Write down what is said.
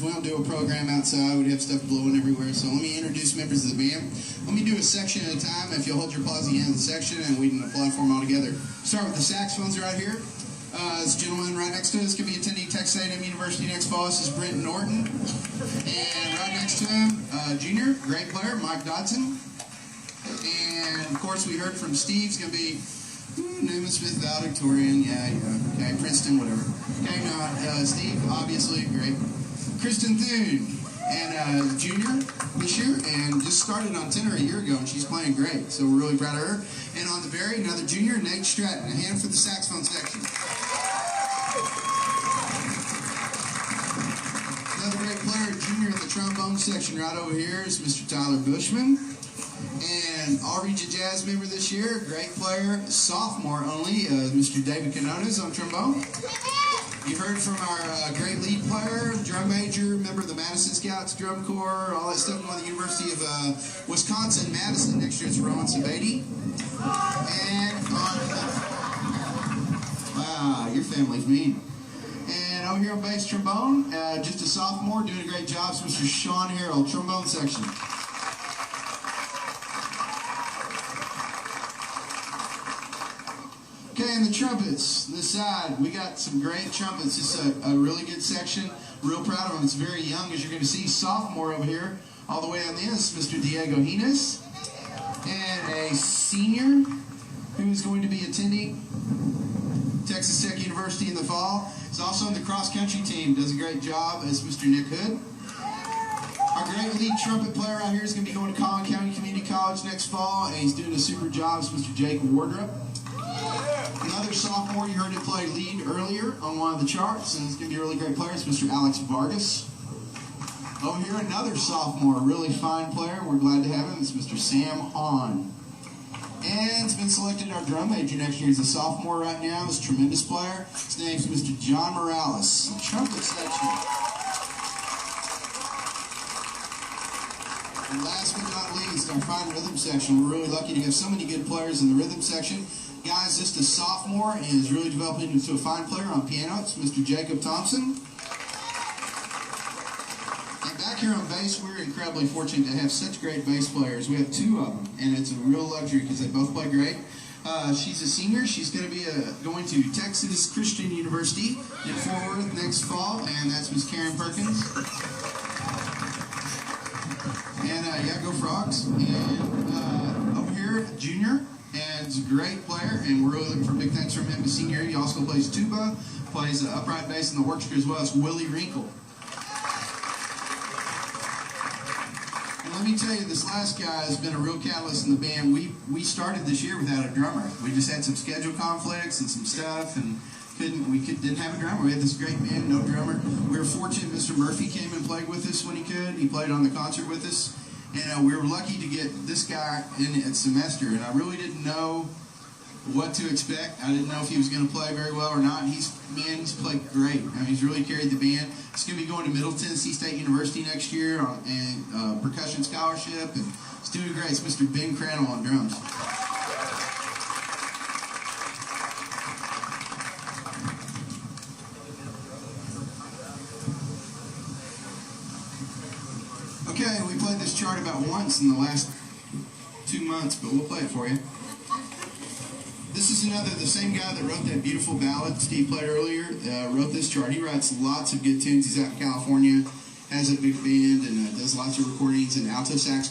We don't do a program outside. We'd have stuff blowing everywhere. So let me introduce members of the band. Let me do a section at a time. If you'll hold your applause at the end of the section, and we can apply for them all together. Start with the saxophones right here. This gentleman right next to us could be attending Texas A&M University next fall. This is Brenton Norton. And right next to him, junior, great player, Mike Dodson. And of course, we heard from Steve's going to be Newman Smith valedictorian, okay, Princeton, whatever. Okay, now Steve, obviously, great. Kristen Thune, and junior this year, and just started on tenor a year ago, and she's playing great, so we're really proud of her. And on the very, another junior, Nate Stratton. A hand for the saxophone section. Another great player, junior in the trombone section right over here is Mr. Tyler Bushman. And Djq Jazz member this year, great player, sophomore only, Mr. Quinones on trombone. You heard from our great lead player, drum major, member of the Madison Scouts drum corps, all that stuff on the University of Wisconsin-Madison. Next year it's Rowan Sabady. And wow, your family's mean. And over here on bass trombone, just a sophomore, doing a great job, is Mr. Sean Harrell, trombone section. Okay, and the trumpets, this side, we got some great trumpets. It's a really good section. Real proud of them. It's very young, as you're going to see. Sophomore over here, all the way on the end, is Mr. Djq Jazz Band. And a senior who is going to be attending Texas Tech University in the fall. He's also on the cross-country team. Does a great job, as Mr. Nick Hood. Our great lead trumpet player out here is going to be going to Collin County Community College next fall, and he's doing a super job, is Mr. Jake Wardrop. Another sophomore, you heard him play lead earlier on one of the charts, and he's going to be a really great player. It's Mr. Alex Vargas. Over here, another sophomore, really fine player. We're glad to have him. It's Mr. Sam Hahn. And it's been selected our drum major next year. He's a sophomore right now. He's a tremendous player. His name's Mr. John Morales. The trumpet section. And last but not least, our fine rhythm section. We're really lucky to have so many good players in the rhythm section. Guy's just a sophomore and is really developing into a fine player on piano. It's Mr. Jacob Thompson. And back here on bass, we're incredibly fortunate to have such great bass players. We have two of them, and it's a real luxury because they both play great. She's a senior. She's going to be going to Texas Christian University in Fort Worth next fall, and that's Miss Karen Perkins. And yeah, go Frogs. And over here, junior. And he's a great player, and we're really looking for big thanks from him. He's senior. He also plays tuba, plays upright bass in the orchestra as well as Willie Wrinkle. And let me tell you, this last guy has been a real catalyst in the band. We started this year without a drummer. We just had some schedule conflicts and some stuff, and didn't have a drummer. We had this great band, no drummer. We were fortunate Mr. Murphy came and played with us when he could. He played on the concert with us. And we were lucky to get this guy in at semester, and I really didn't know what to expect. I didn't know if he was going to play very well or not. He's played great. I mean, he's really carried the band. He's going to be going to Middle Tennessee State University next year on percussion scholarship, and he's doing great. It's Mr. Ben Crannell on drums. Okay, we played this chart about once in the last 2 months, but we'll play it for you. This is the same guy that wrote that beautiful ballad Steve played earlier, wrote this chart. He writes lots of good tunes. He's out in California, has a big band, and does lots of recordings and alto sax.